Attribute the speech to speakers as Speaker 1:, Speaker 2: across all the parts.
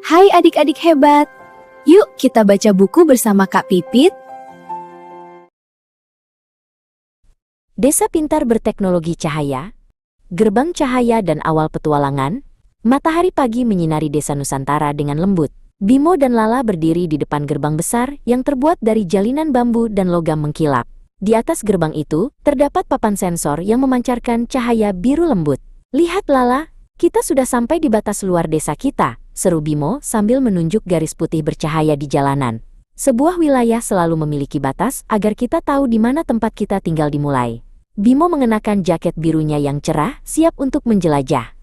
Speaker 1: Hai adik-adik hebat, yuk kita baca buku bersama Kak Pipit.
Speaker 2: Desa Pintar Berteknologi Cahaya, Gerbang Cahaya dan Awal Petualangan. Matahari pagi menyinari desa Nusantara dengan lembut. Bimo dan Lala berdiri di depan gerbang besar yang terbuat dari jalinan bambu dan logam mengkilap. Di atas gerbang itu, terdapat papan sensor yang memancarkan cahaya biru lembut. Lihat Lala, kita sudah sampai di batas luar desa kita, seru Bimo sambil menunjuk garis putih bercahaya di jalanan. Sebuah wilayah selalu memiliki batas agar kita tahu di mana tempat kita tinggal dimulai. Bimo mengenakan jaket birunya yang cerah, siap untuk menjelajah.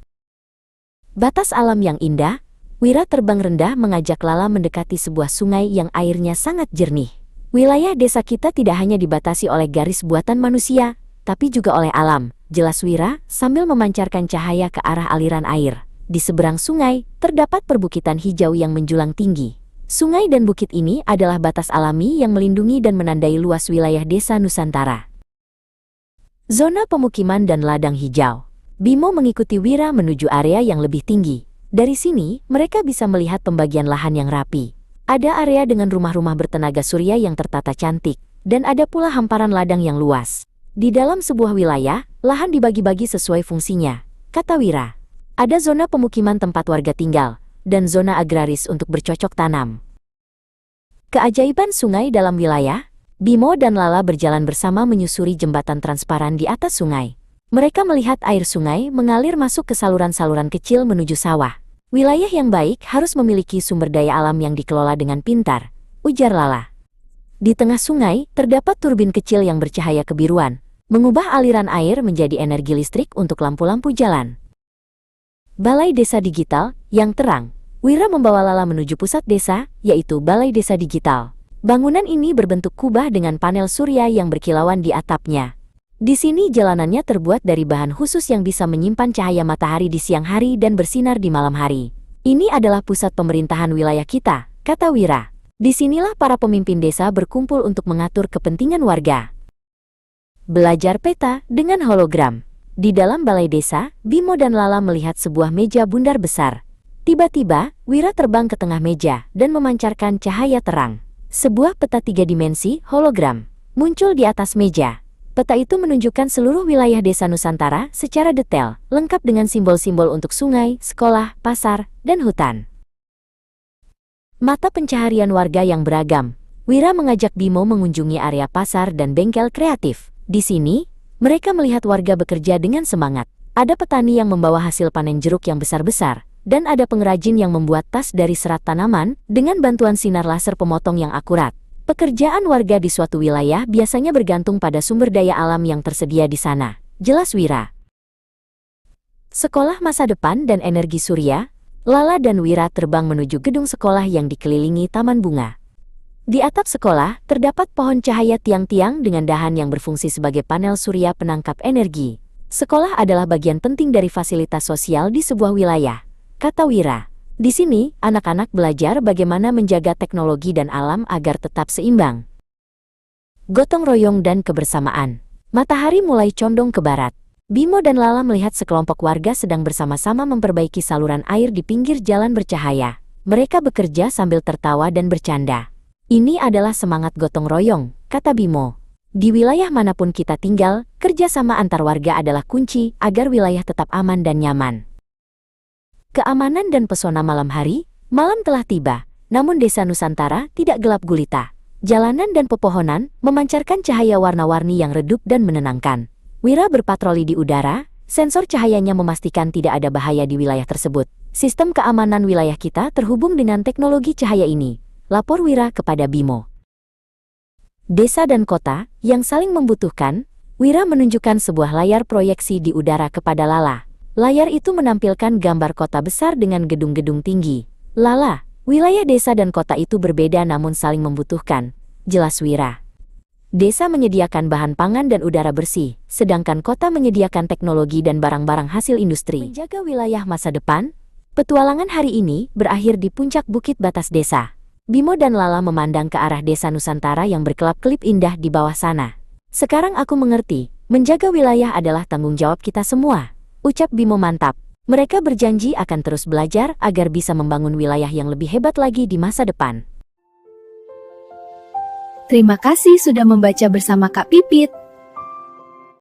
Speaker 2: Batas alam yang indah. Wira terbang rendah mengajak Lala mendekati sebuah sungai yang airnya sangat jernih. Wilayah desa kita tidak hanya dibatasi oleh garis buatan manusia, tapi juga oleh alam, jelas Wira sambil memancarkan cahaya ke arah aliran air. Di seberang sungai, terdapat perbukitan hijau yang menjulang tinggi. Sungai dan bukit ini adalah batas alami yang melindungi dan menandai luas wilayah desa Nusantara. Zona pemukiman dan ladang hijau. Bimo mengikuti Wira menuju area yang lebih tinggi. Dari sini, mereka bisa melihat pembagian lahan yang rapi. Ada area dengan rumah-rumah bertenaga surya yang tertata cantik, dan ada pula hamparan ladang yang luas. Di dalam sebuah wilayah, lahan dibagi-bagi sesuai fungsinya, kata Wira. Ada zona pemukiman tempat warga tinggal, dan zona agraris untuk bercocok tanam. Keajaiban sungai dalam wilayah. Bimo dan Lala berjalan bersama menyusuri jembatan transparan di atas sungai. Mereka melihat air sungai mengalir masuk ke saluran-saluran kecil menuju sawah. Wilayah yang baik harus memiliki sumber daya alam yang dikelola dengan pintar, ujar Lala. Di tengah sungai, terdapat turbin kecil yang bercahaya kebiruan, mengubah aliran air menjadi energi listrik untuk lampu-lampu jalan. Balai Desa Digital yang terang. Wira membawa Lala menuju pusat desa, yaitu Balai Desa Digital. Bangunan ini berbentuk kubah dengan panel surya yang berkilauan di atapnya. Di sini jalanannya terbuat dari bahan khusus yang bisa menyimpan cahaya matahari di siang hari dan bersinar di malam hari. Ini adalah pusat pemerintahan wilayah kita, kata Wira. Disinilah para pemimpin desa berkumpul untuk mengatur kepentingan warga. Belajar peta dengan hologram. Di dalam balai desa, Bimo dan Lala melihat sebuah meja bundar besar. Tiba-tiba, Wira terbang ke tengah meja dan memancarkan cahaya terang. Sebuah peta 3 dimensi hologram muncul di atas meja. Peta itu menunjukkan seluruh wilayah desa Nusantara secara detail, lengkap dengan simbol-simbol untuk sungai, sekolah, pasar, dan hutan. Mata pencaharian warga yang beragam. Wira mengajak Bimo mengunjungi area pasar dan bengkel kreatif. Di sini, mereka melihat warga bekerja dengan semangat. Ada petani yang membawa hasil panen jeruk yang besar-besar, dan ada pengrajin yang membuat tas dari serat tanaman dengan bantuan sinar laser pemotong yang akurat. Pekerjaan warga di suatu wilayah biasanya bergantung pada sumber daya alam yang tersedia di sana, jelas Wira. Sekolah Masa Depan dan Energi Surya. Lala dan Wira terbang menuju gedung sekolah yang dikelilingi taman bunga. Di atap sekolah, terdapat pohon cahaya tiang-tiang dengan dahan yang berfungsi sebagai panel surya penangkap energi. Sekolah adalah bagian penting dari fasilitas sosial di sebuah wilayah, kata Wira. Di sini, anak-anak belajar bagaimana menjaga teknologi dan alam agar tetap seimbang. Gotong royong dan kebersamaan. Matahari mulai condong ke barat. Bimo dan Lala melihat sekelompok warga sedang bersama-sama memperbaiki saluran air di pinggir jalan bercahaya. Mereka bekerja sambil tertawa dan bercanda. Ini adalah semangat gotong royong, kata Bimo. Di wilayah manapun kita tinggal, kerjasama antar warga adalah kunci agar wilayah tetap aman dan nyaman. Keamanan dan pesona malam hari. Malam telah tiba, namun desa Nusantara tidak gelap gulita. Jalanan dan pepohonan memancarkan cahaya warna-warni yang redup dan menenangkan. Wira berpatroli di udara, sensor cahayanya memastikan tidak ada bahaya di wilayah tersebut. Sistem keamanan wilayah kita terhubung dengan teknologi cahaya ini, lapor Wira kepada Bimo. Desa dan kota yang saling membutuhkan. Wira menunjukkan sebuah layar proyeksi di udara kepada Lala. Layar itu menampilkan gambar kota besar dengan gedung-gedung tinggi. Lala, wilayah desa dan kota itu berbeda namun saling membutuhkan, jelas Wira. Desa menyediakan bahan pangan dan udara bersih, sedangkan kota menyediakan teknologi dan barang-barang hasil industri. Menjaga wilayah masa depan. Petualangan hari ini berakhir di puncak bukit batas desa. Bimo dan Lala memandang ke arah desa Nusantara yang berkelap-kelip indah di bawah sana. Sekarang aku mengerti, menjaga wilayah adalah tanggung jawab kita semua, ucap Bimo mantap. Mereka berjanji akan terus belajar agar bisa membangun wilayah yang lebih hebat lagi di masa depan.
Speaker 1: Terima kasih sudah membaca bersama Kak Pipit.